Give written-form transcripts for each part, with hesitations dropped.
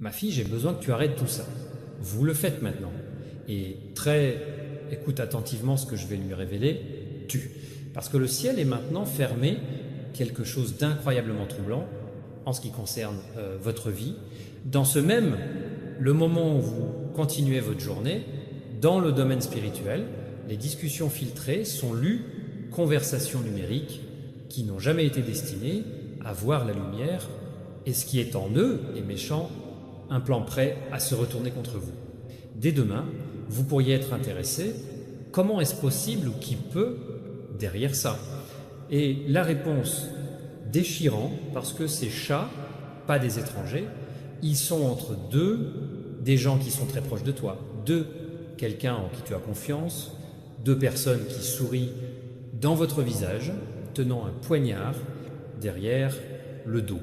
Ma fille, j'ai besoin que tu arrêtes tout ça. Vous le faites maintenant. Et écoute attentivement ce que je vais lui révéler, tu. Parce que le ciel est maintenant fermé, quelque chose d'incroyablement troublant en ce qui concerne votre vie. Dans le moment où vous continuez votre journée, dans le domaine spirituel, les discussions filtrées sont lues, conversations numériques qui n'ont jamais été destinées à voir la lumière, et ce qui est en eux est méchant, un plan prêt à se retourner contre vous. Dès demain, vous pourriez être intéressé, comment est-ce possible ou qui peut derrière ça? Et la réponse déchirante, parce que ces chats, pas des étrangers, ils sont entre des gens qui sont très proches de toi, quelqu'un en qui tu as confiance, deux personnes qui sourient dans votre visage, tenant un poignard derrière le dos.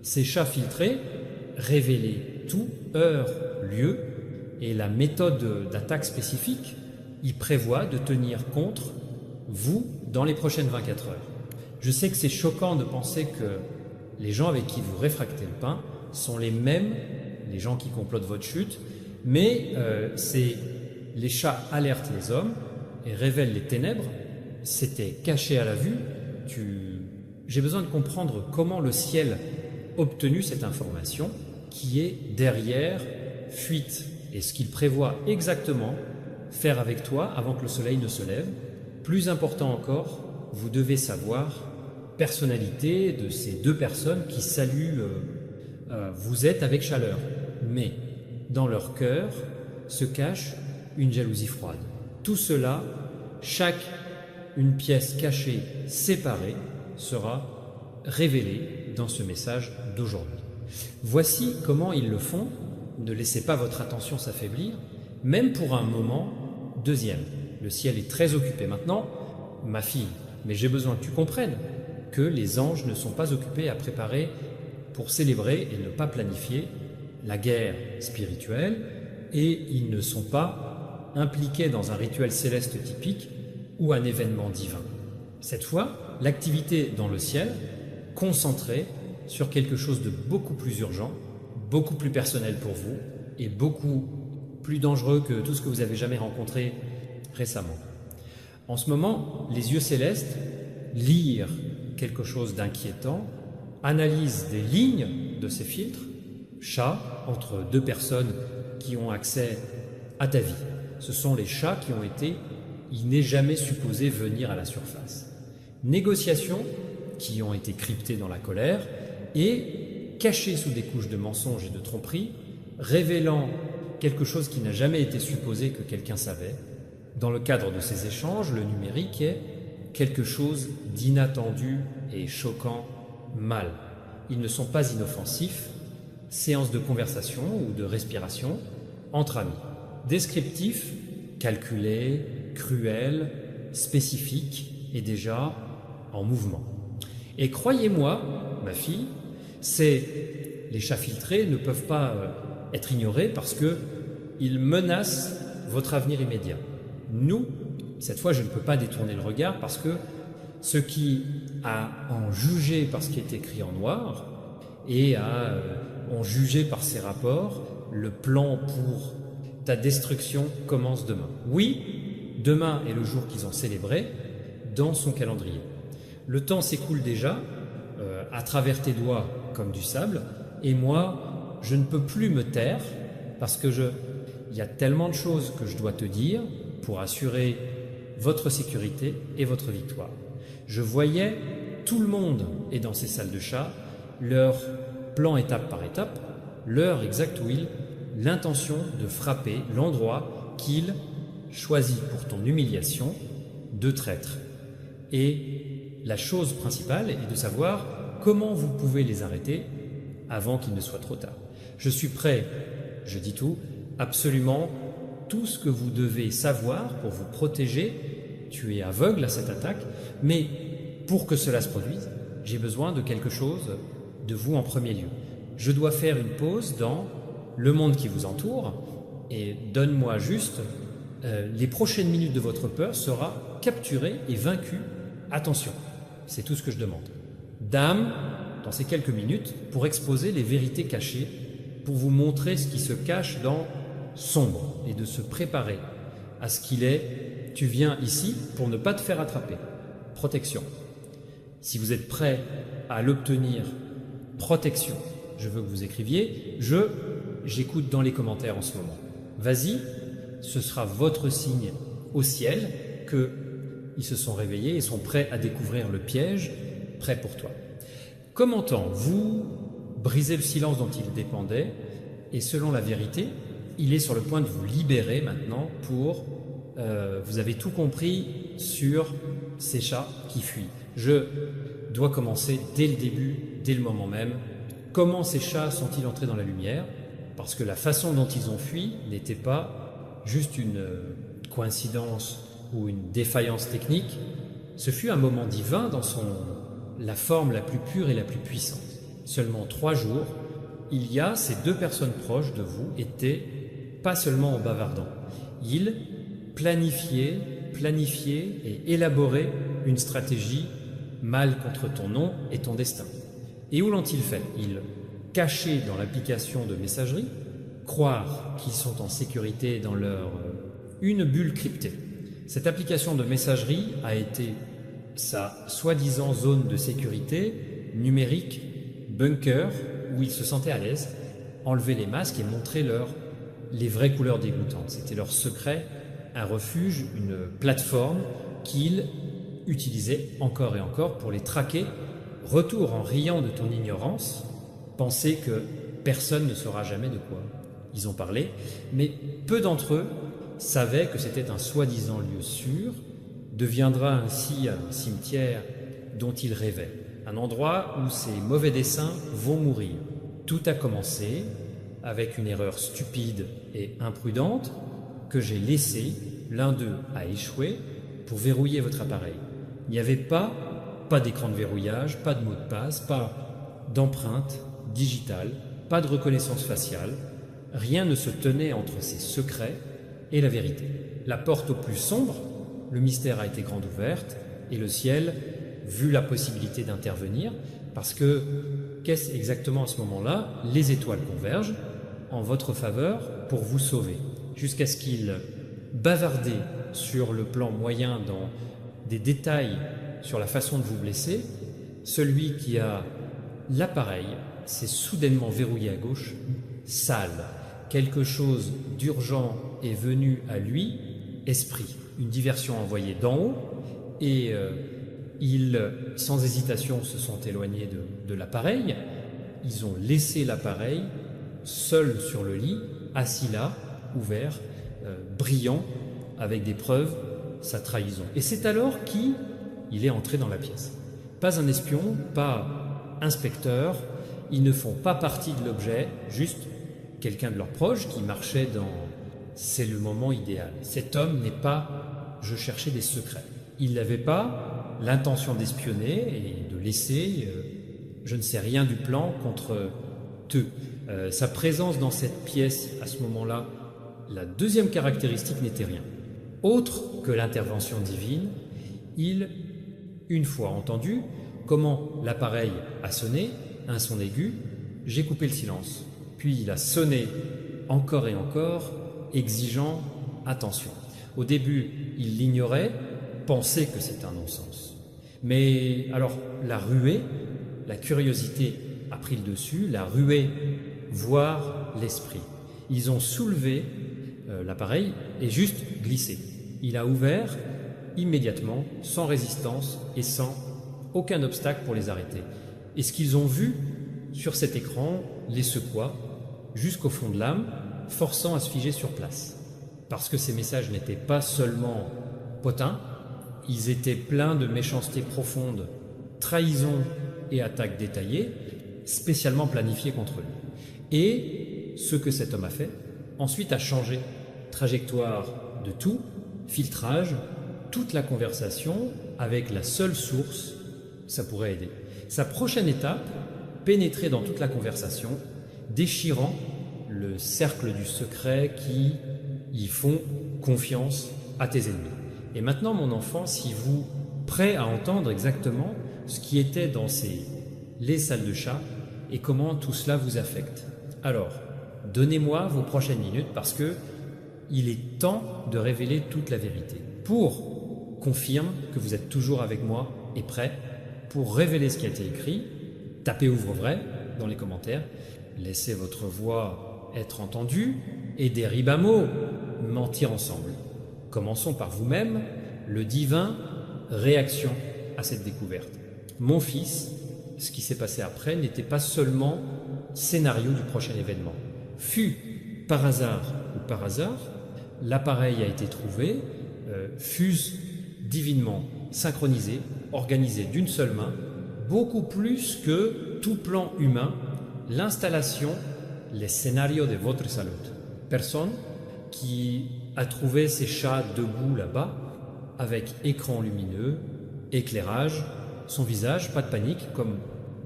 Ces chats filtrés, révélés tout, heure, lieu, et la méthode d'attaque spécifique, y prévoit de tenir contre vous dans les prochaines 24 heures. Je sais que c'est choquant de penser que les gens avec qui vous réfractez le pain sont les mêmes, les gens qui complotent votre chute, mais c'est les chats alertent les hommes et révèlent les ténèbres. C'était caché à la vue. J'ai besoin de comprendre comment le ciel a obtenu cette information qui est derrière fuite et ce qu'il prévoit exactement faire avec toi avant que le soleil ne se lève. Plus important encore, vous devez savoir personnalité de ces deux personnes qui saluent vous êtes avec chaleur, mais dans leur cœur se cache une jalousie froide. Tout cela, une pièce cachée, séparée, sera révélée dans ce message d'aujourd'hui. Voici comment ils le font. Ne laissez pas votre attention s'affaiblir, même pour un moment. Deuxième, le ciel est très occupé maintenant. Ma fille, mais j'ai besoin que tu comprennes que les anges ne sont pas occupés à préparer pour célébrer et ne pas planifier la guerre spirituelle, et ils ne sont pas impliqués dans un rituel céleste typique ou un événement divin. Cette fois, l'activité dans le ciel, concentrée sur quelque chose de beaucoup plus urgent, beaucoup plus personnel pour vous et beaucoup plus dangereux que tout ce que vous avez jamais rencontré récemment. En ce moment, les yeux célestes lire quelque chose d'inquiétant, analysent des lignes de ces filtres, chats, entre deux personnes qui ont accès à ta vie. Ce sont les chats qui ont été, il n'est jamais supposé venir à la surface. Négociations qui ont été cryptées dans la colère et cachées sous des couches de mensonges et de tromperies, révélant quelque chose qui n'a jamais été supposé que quelqu'un savait. Dans le cadre de ces échanges, le numérique est quelque chose d'inattendu et choquant mal. Ils ne sont pas inoffensifs, séance de conversation ou de respiration entre amis. Descriptif, calculé, cruel, spécifique et déjà en mouvement. Et croyez-moi, ma fille, les chats filtrés ne peuvent pas être ignorés parce qu'ils menacent votre avenir immédiat. Nous, cette fois, je ne peux pas détourner le regard parce que ce qui a en jugé par ce qui est écrit en noir et ont jugé par ces rapports, le plan pour ta destruction commence demain. Oui, demain est le jour qu'ils ont célébré dans son calendrier. Le temps s'écoule déjà à travers tes doigts comme du sable, et moi, je ne peux plus me taire parce que il y a tellement de choses que je dois te dire pour assurer votre sécurité et votre victoire. Je voyais tout le monde est dans ces salles de chat, leur plan étape par étape, l'heure exacte où l'intention de frapper l'endroit qu'il choisit pour ton humiliation de traître. Et la chose principale est de savoir comment vous pouvez les arrêter avant qu'il ne soit trop tard. Je suis prêt, je dis tout, absolument tout ce que vous devez savoir pour vous protéger. Tu es aveugle à cette attaque, mais pour que cela se produise, j'ai besoin de quelque chose de vous en premier lieu. Je dois faire une pause dans le monde qui vous entoure et donne-moi juste les prochaines minutes de votre peur sera capturée et vaincue. Attention, c'est tout ce que je demande. Dame, dans ces quelques minutes, pour exposer les vérités cachées pour vous montrer ce qui se cache dans sombre et de se préparer à ce qu'il est. Tu viens ici pour ne pas te faire attraper. Protection. Si vous êtes prêt à l'obtenir, protection. Je veux que vous écriviez. J'écoute dans les commentaires en ce moment. Vas-y, ce sera votre signe au ciel qu'ils se sont réveillés et sont prêts à découvrir le piège, prêt pour toi. Commentant, vous brisez le silence dont il dépendait et selon la vérité, il est sur le point de vous libérer maintenant pour... vous avez tout compris sur ces chats qui fuient. Je dois commencer dès le début, dès le moment même. Comment ces chats sont-ils entrés dans la lumière? Parce que la façon dont ils ont fui n'était pas juste une coïncidence ou une défaillance technique. Ce fut un moment divin dans la forme la plus pure et la plus puissante. Seulement 3 jours, ces 2 personnes proches de vous étaient pas seulement en bavardant. Ils planifiaient et élaboraient une stratégie mal contre ton nom et ton destin. Et où l'ont-ils fait? Ils cachaient dans l'application de messagerie, croire qu'ils sont en sécurité dans une bulle cryptée. Cette application de messagerie a été sa soi-disant zone de sécurité numérique, bunker, où ils se sentaient à l'aise, enlever les masques et montrer les vraies couleurs dégoûtantes. C'était leur secret, un refuge, une plateforme qu'ils utilisaient encore et encore pour les traquer. Retour en riant de ton ignorance, penser que personne ne saura jamais de quoi ils ont parlé, mais peu d'entre eux savaient que c'était un soi-disant lieu sûr, deviendra ainsi un cimetière dont ils rêvaient, un endroit où ces mauvais desseins vont mourir. Tout a commencé avec une erreur stupide et imprudente que j'ai laissé, l'un d'eux a échoué pour verrouiller votre appareil. Il n'y avait pas d'écran de verrouillage, pas de mot de passe, pas d'empreinte digitale, pas de reconnaissance faciale. Rien ne se tenait entre ces secrets et la vérité. La porte au plus sombre, le mystère a été grande ouverte et le ciel, vu la possibilité d'intervenir, parce que qu'est-ce exactement à ce moment-là? Les étoiles convergent en votre faveur pour vous sauver, jusqu'à ce qu'ils bavardaient sur le plan moyen dans des détails sur la façon de vous blesser. Celui qui a l'appareil s'est soudainement verrouillé à gauche, sale. Quelque chose d'urgent est venu à lui, esprit, une diversion envoyée d'en haut, et ils, sans hésitation, se sont éloignés de l'appareil. Ils ont laissé l'appareil seul sur le lit, assis là, ouvert, brillant, avec des preuves, sa trahison. Et c'est alors qu'il est entré dans la pièce. Pas un espion, pas inspecteur, ils ne font pas partie de l'objet, juste quelqu'un de leur proche qui marchait dans... C'est le moment idéal. Cet homme n'est pas... Je cherchais des secrets. Il n'avait pas l'intention d'espionner et de laisser... je ne sais rien du plan contre eux. Sa présence dans cette pièce, à ce moment-là, la deuxième caractéristique n'était rien. Autre que l'intervention divine, une fois entendu comment l'appareil a sonné, un son aigu, j'ai coupé le silence. Puis il a sonné encore et encore, exigeant attention. Au début, il l'ignorait, pensait que c'était un non-sens. Mais alors, la ruée, la curiosité a pris le dessus, la ruée, voir l'esprit. Ils ont soulevé l'appareil et juste glissé. Il a ouvert immédiatement, sans résistance et sans aucun obstacle pour les arrêter. Et ce qu'ils ont vu sur cet écran les secoua jusqu'au fond de l'âme, forçant à se figer sur place. Parce que ces messages n'étaient pas seulement potins, ils étaient pleins de méchanceté profonde, trahison et attaques détaillées, spécialement planifiées contre lui. Et ce que cet homme a fait, ensuite a changé trajectoire de tout, filtrage, toute la conversation avec la seule source, ça pourrait aider. Sa prochaine étape, pénétrer dans toute la conversation, déchirant le cercle du secret qui y font confiance à tes ennemis. Et maintenant, mon enfant, si vous prêt à entendre exactement ce qui était dans les salles de chat et comment tout cela vous affecte. Alors, Donnez-moi vos prochaines minutes parce que il est temps de révéler toute la vérité. Pour confirme que vous êtes toujours avec moi et prêt pour révéler ce qui a été écrit, tapez ouvre vrai dans les commentaires, laissez votre voix être entendue et des ribamos mentir ensemble. Commençons par vous-même, le divin, réaction à cette découverte. Mon fils, ce qui s'est passé après n'était pas seulement scénario du prochain événement. Fut par hasard ou par hasard, l'appareil a été trouvé, fuse divinement synchronisé, organisé d'une seule main, beaucoup plus que tout plan humain, l'installation, les scénarios de votre salud. Personne qui a trouvé ses chats debout là-bas, avec écran lumineux, éclairage, son visage, pas de panique, comme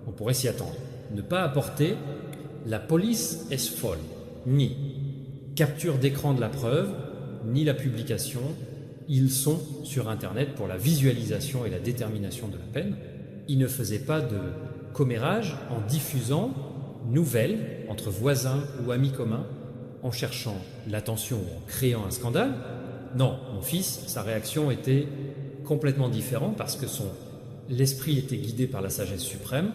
on pourrait s'y attendre. Ne pas apporter la police est folle, ni capture d'écran de la preuve, ni la publication. Ils sont sur Internet pour la visualisation et la détermination de la peine. Ils ne faisaient pas de commérage en diffusant nouvelles entre voisins ou amis communs, en cherchant l'attention ou en créant un scandale. Non, mon fils, sa réaction était complètement différente parce que l'esprit était guidé par la sagesse suprême.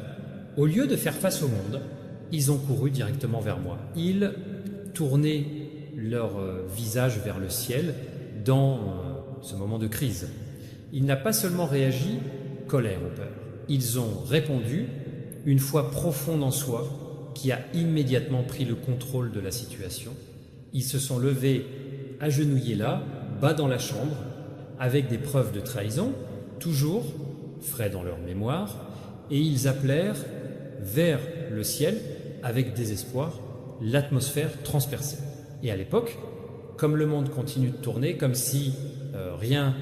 Au lieu de faire face au monde, ils ont couru directement vers moi. Ils tournaient leur visage vers le ciel dans ce moment de crise. Il n'a pas seulement réagi colère ou peur. Ils ont répondu une foi profonde en soi qui a immédiatement pris le contrôle de la situation. Ils se sont levés, agenouillés là, bas dans la chambre, avec des preuves de trahison, toujours frais dans leur mémoire, et ils appelèrent vers le ciel, avec désespoir, l'atmosphère transpercée. Et à l'époque, comme le monde continue de tourner, comme si rien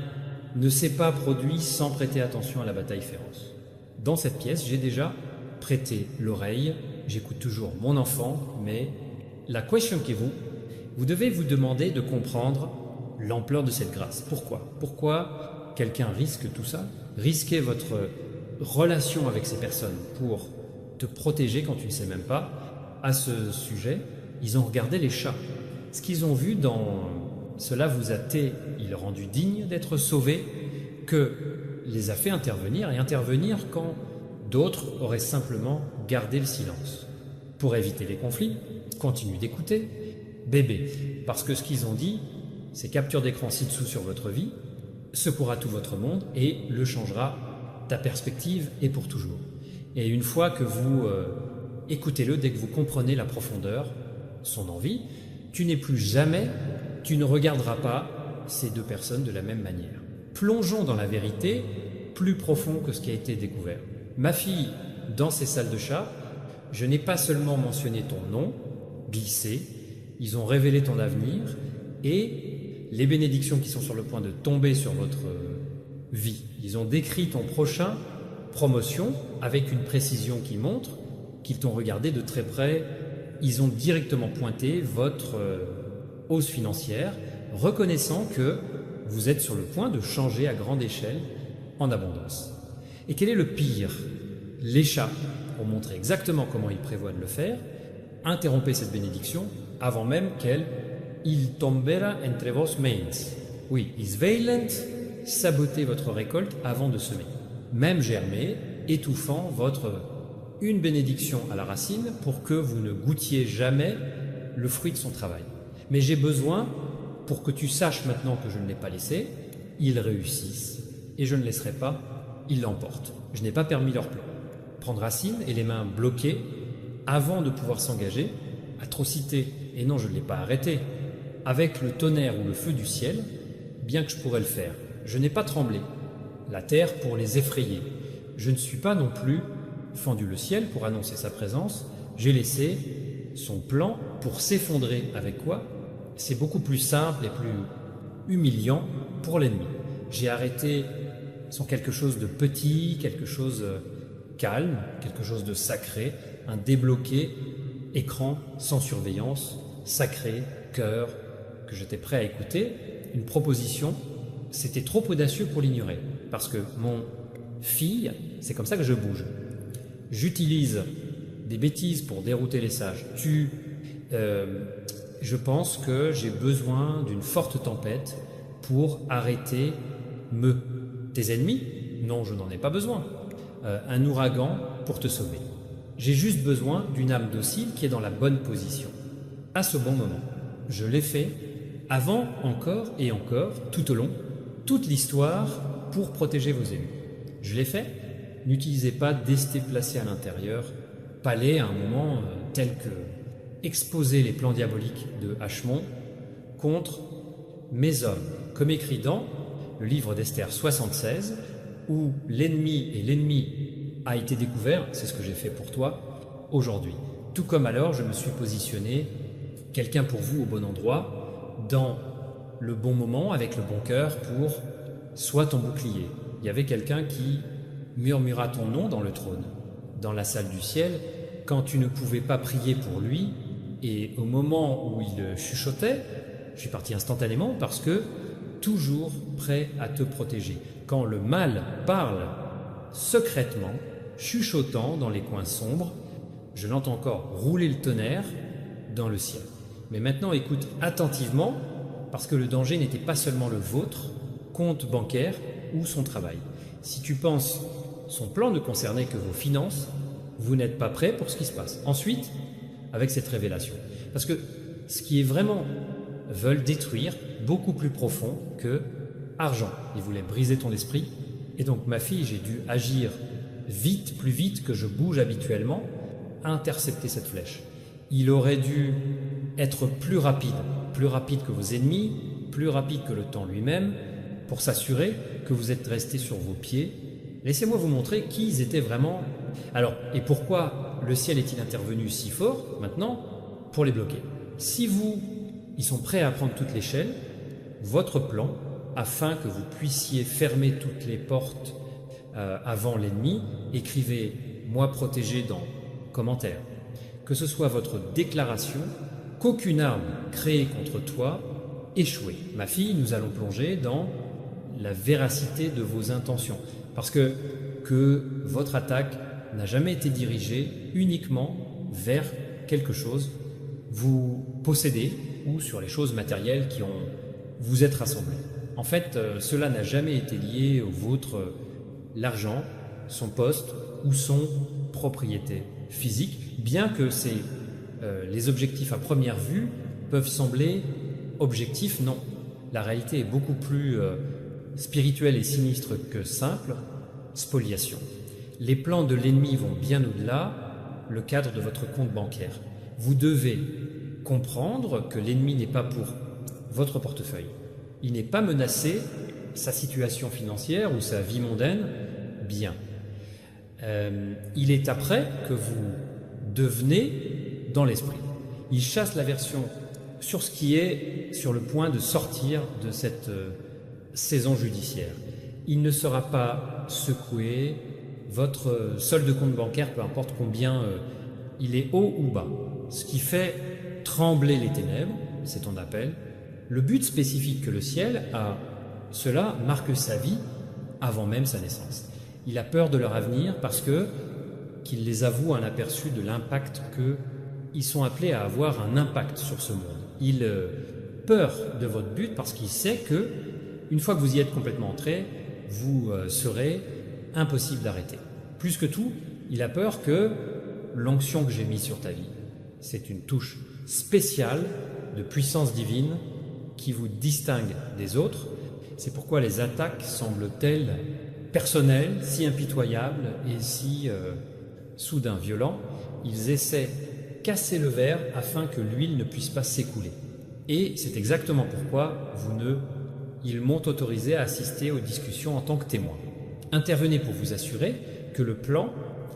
ne s'est pas produit sans prêter attention à la bataille féroce. Dans cette pièce, j'ai déjà prêté l'oreille, j'écoute toujours mon enfant, mais la question qui vous devez vous demander de comprendre l'ampleur de cette grâce. Pourquoi ? Pourquoi quelqu'un risque tout ça ? Risquer votre relation avec ces personnes pour te protéger quand tu ne sais même pas. À ce sujet, ils ont regardé les chats. Ce qu'ils ont vu dans cela vous a-t-il rendu digne d'être sauvé, que les a fait intervenir, et intervenir quand d'autres auraient simplement gardé le silence. Pour éviter les conflits, continue d'écouter, bébé, parce que ce qu'ils ont dit, c'est capture d'écran ci-dessous sur votre vie, secouera tout votre monde et le changera ta perspective et pour toujours. Et une fois que vous écoutez-le, dès que vous comprenez la profondeur, son envie, tu ne regarderas pas ces deux personnes de la même manière. Plongeons dans la vérité, plus profond que ce qui a été découvert. Ma fille, dans ces salles de chat, je n'ai pas seulement mentionné ton nom, glissé, ils ont révélé ton avenir et les bénédictions qui sont sur le point de tomber sur votre vie. Ils ont décrit ton prochain promotion avec une précision qui montre qu'ils t'ont regardé de très près. Ils ont directement pointé votre hausse financière, reconnaissant que vous êtes sur le point de changer à grande échelle en abondance. Et quel est le pire ? Les chats ont montré exactement comment ils prévoient de le faire. Interrompez cette bénédiction avant même qu'elle il tombera entre vos mains. Oui, is violent, sabotez votre récolte avant de semer. Même germer, étouffant une bénédiction à la racine pour que vous ne goûtiez jamais le fruit de son travail. Mais j'ai besoin, pour que tu saches maintenant que je ne l'ai pas laissé, ils réussissent et je ne laisserai pas, ils l'emportent. Je n'ai pas permis leur plan. Prendre racine et les mains bloquées avant de pouvoir s'engager, atrocité, et non je ne l'ai pas arrêté, avec le tonnerre ou le feu du ciel, bien que je pourrais le faire. Je n'ai pas tremblé, la terre pour les effrayer. Je ne suis pas non plus fendu le ciel pour annoncer sa présence, j'ai laissé son plan pour s'effondrer. Avec quoi ? C'est beaucoup plus simple et plus humiliant pour l'ennemi. J'ai arrêté sans quelque chose de petit, quelque chose calme, quelque chose de sacré, un débloqué, écran sans surveillance, sacré, cœur, que j'étais prêt à écouter, une proposition, c'était trop audacieux pour l'ignorer, parce que mon fille, c'est comme ça que je bouge. J'utilise des bêtises pour dérouter les sages. Tu Je pense que j'ai besoin d'une forte tempête pour arrêter tes ennemis. Non, je n'en ai pas besoin. Un ouragan pour te sauver. J'ai juste besoin d'une âme docile qui est dans la bonne position, à ce bon moment. Je l'ai fait avant, encore et encore, tout au long, toute l'histoire pour protéger vos ennemis. Je l'ai fait. N'utilisez pas d'esté placé à l'intérieur, palais à un moment tel que exposer les plans diaboliques de Hachemon contre mes hommes, comme écrit dans le livre d'Esther 76, où l'ennemi a été découvert, c'est ce que j'ai fait pour toi aujourd'hui. Tout comme alors je me suis positionné, quelqu'un pour vous au bon endroit, dans le bon moment, avec le bon cœur, pour sois ton bouclier. Il y avait quelqu'un qui murmura ton nom dans le trône, dans la salle du ciel, quand tu ne pouvais pas prier pour lui, et au moment où il chuchotait, je suis parti instantanément parce que toujours prêt à te protéger. Quand le mal parle secrètement, chuchotant dans les coins sombres, je l'entends encore rouler le tonnerre dans le ciel. Mais maintenant écoute attentivement, parce que le danger n'était pas seulement le vôtre, compte bancaire ou son travail. Si tu penses son plan ne concernait que vos finances, vous n'êtes pas prêt pour ce qui se passe. Ensuite, avec cette révélation. Parce que ce qui est vraiment veulent détruire, beaucoup plus profond que argent. Ils voulaient briser ton esprit. Et donc ma fille, j'ai dû agir vite, plus vite que je bouge habituellement, à intercepter cette flèche. Il aurait dû être plus rapide que vos ennemis, plus rapide que le temps lui-même, pour s'assurer que vous êtes restés sur vos pieds. Laissez-moi vous montrer qui ils étaient vraiment. Alors, et pourquoi le ciel est-il intervenu si fort maintenant? Pour les bloquer. Si ils sont prêts à prendre toute l'échelle, votre plan, afin que vous puissiez fermer toutes les portes avant l'ennemi, écrivez « moi protégé » dans commentaire. Que ce soit votre déclaration, qu'aucune arme créée contre toi échouée. Ma fille, nous allons plonger dans la véracité de vos intentions. Parce que votre attaque n'a jamais été dirigée uniquement vers quelque chose vous possédez ou sur les choses matérielles qui vous êtes rassemblées. En fait, cela n'a jamais été lié au vôtre, l'argent, son poste ou son propriété physique, bien que les objectifs à première vue peuvent sembler objectifs, non. La réalité est beaucoup plus spirituelle et sinistre que simple, spoliation. Les plans de l'ennemi vont bien au-delà le cadre de votre compte bancaire. Vous devez comprendre que l'ennemi n'est pas pour votre portefeuille. Il n'est pas menacé, sa situation financière ou sa vie mondaine, bien. Il est après que vous devenez dans l'esprit. Il chasse l'aversion sur ce qui est sur le point de sortir de cette saison judiciaire. Il ne sera pas secoué, votre solde de compte bancaire, peu importe combien il est haut ou bas. Ce qui fait trembler les ténèbres, c'est ton appel. Le but spécifique que le ciel a, cela marque sa vie avant même sa naissance. Il a peur de leur avenir parce qu'il les avoue un aperçu de l'impact qu'ils sont appelés à avoir un impact sur ce monde. Il peur de votre but parce qu'il sait que une fois que vous y êtes complètement entré, vous serez impossible d'arrêter. Plus que tout, il a peur que l'onction que j'ai mise sur ta vie, c'est une touche spéciale de puissance divine qui vous distingue des autres. C'est pourquoi les attaques semblent-elles personnelles, si impitoyables et si soudain violents. Ils essaient de casser le verre afin que l'huile ne puisse pas s'écouler. Et c'est exactement pourquoi ils m'ont autorisé à assister aux discussions en tant que témoin. Intervenez pour vous assurer que le plan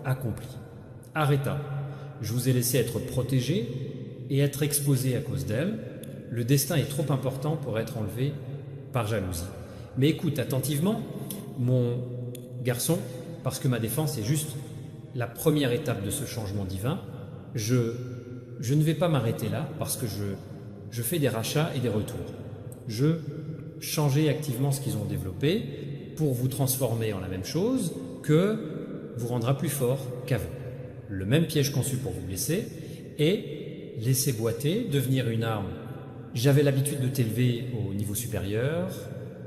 accompli. Arrêta. Je vous ai laissé être protégé et être exposé à cause d'elle. Le destin est trop important pour être enlevé par jalousie. Mais écoute attentivement, mon garçon, parce que ma défense est juste la première étape de ce changement divin. Je ne vais pas m'arrêter là parce que je fais des rachats et des retours. Je changeais activement ce qu'ils ont développé pour vous transformer en la même chose que vous rendra plus fort qu'avant. Le même piège conçu pour vous blesser, et laisser boiter, devenir une arme. J'avais l'habitude de t'élever au niveau supérieur.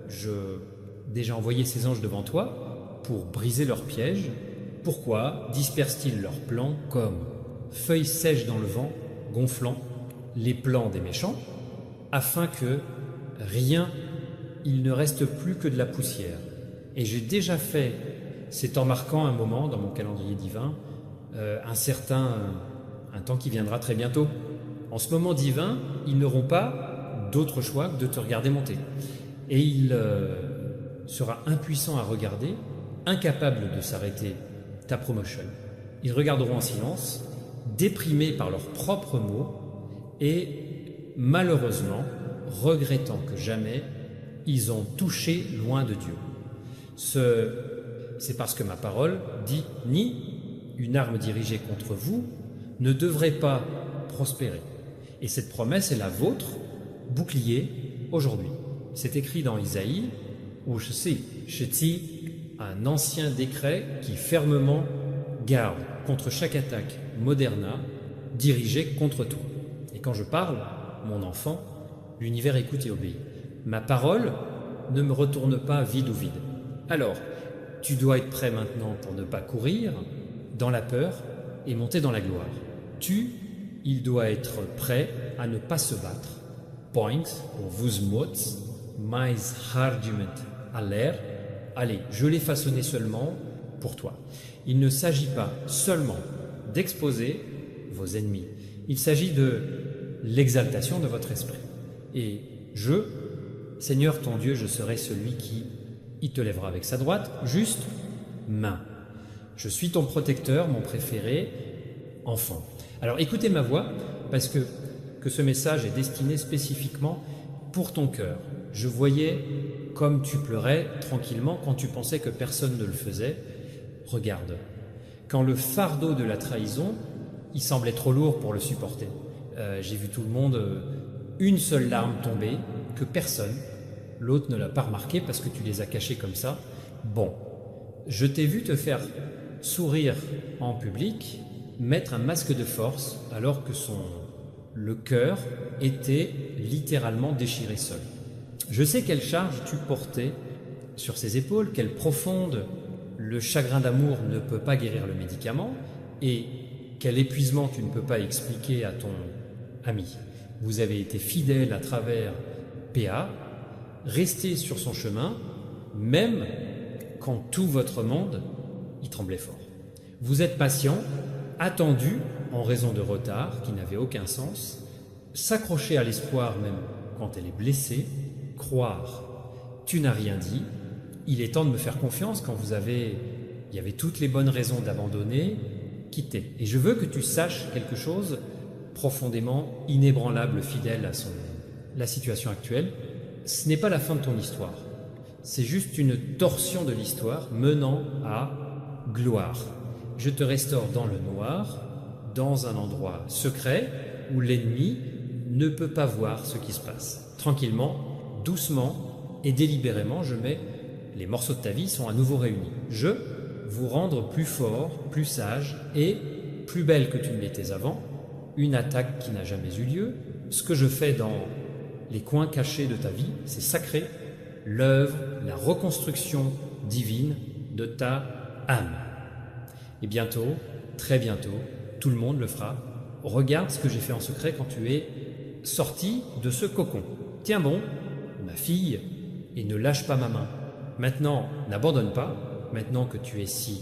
Je déjà envoyé ces anges devant toi pour briser leurs pièges. Pourquoi dispersent-ils leurs plans comme feuilles sèches dans le vent, gonflant les plans des méchants, afin que rien, il ne reste plus que de la poussière. Et j'ai déjà fait, c'est en marquant un moment dans mon calendrier divin, un temps qui viendra très bientôt. En ce moment divin, ils n'auront pas d'autre choix que de te regarder monter. Et il sera impuissant à regarder, incapable de s'arrêter ta promotion. Ils regarderont en silence, déprimés par leurs propres mots et malheureusement regrettant que jamais ils ont touché loin de Dieu. C'est parce que ma parole dit ni une arme dirigée contre vous ne devrait pas prospérer. Et cette promesse est la vôtre, bouclier, aujourd'hui. C'est écrit dans Isaïe, où je cite un ancien décret qui fermement garde contre chaque attaque moderna dirigée contre toi. Et quand je parle, mon enfant, l'univers écoute et obéit. Ma parole ne me retourne pas vide ou vide. Alors, tu dois être prêt maintenant pour ne pas courir dans la peur et monter dans la gloire. Il doit être prêt à ne pas se battre. Point, ou vous mots, mais argument à l'air. Allez, je l'ai façonné seulement pour toi. Il ne s'agit pas seulement d'exposer vos ennemis. Il s'agit de l'exaltation de votre esprit. Et Seigneur ton Dieu, je serai celui qui il te lèvera avec sa droite, juste main. Je suis ton protecteur, mon préféré, enfant. Alors écoutez ma voix, parce que ce message est destiné spécifiquement pour ton cœur. Je voyais comme tu pleurais tranquillement quand tu pensais que personne ne le faisait. Regarde, quand le fardeau de la trahison, il semblait trop lourd pour le supporter. J'ai vu tout le monde, une seule larme tomber, que personne, l'autre ne l'a pas remarqué parce que tu les as cachés comme ça. Bon, je t'ai vu te faire sourire en public, mettre un masque de force alors que le cœur était littéralement déchiré seul. Je sais quelle charge tu portais sur ses épaules, quelle profonde, le chagrin d'amour ne peut pas guérir le médicament, et quel épuisement tu ne peux pas expliquer à ton ami. Vous avez été fidèle à travers PA, resté sur son chemin, même quand tout votre monde y tremblait fort. Vous êtes patient, attendu en raison de retard qui n'avait aucun sens, s'accrocher à l'espoir même quand elle est blessée, croire. Tu n'as rien dit, il est temps de me faire confiance quand il y avait toutes les bonnes raisons d'abandonner, quitter. Et je veux que tu saches quelque chose profondément inébranlable, fidèle à la situation actuelle. Ce n'est pas la fin de ton histoire. C'est juste une torsion de l'histoire menant à gloire. Je te restaure dans le noir, dans un endroit secret où l'ennemi ne peut pas voir ce qui se passe. Tranquillement, doucement et délibérément, les morceaux de ta vie sont à nouveau réunis. Je vous rendre plus fort, plus sage et plus belle que tu ne l'étais avant, une attaque qui n'a jamais eu lieu. Ce que je fais dans les coins cachés de ta vie, c'est sacré, l'œuvre, la reconstruction divine de ta âme. Et bientôt, très bientôt, tout le monde le fera. Regarde ce que j'ai fait en secret quand tu es sorti de ce cocon. Tiens bon, ma fille, et ne lâche pas ma main. Maintenant, n'abandonne pas, maintenant que tu es si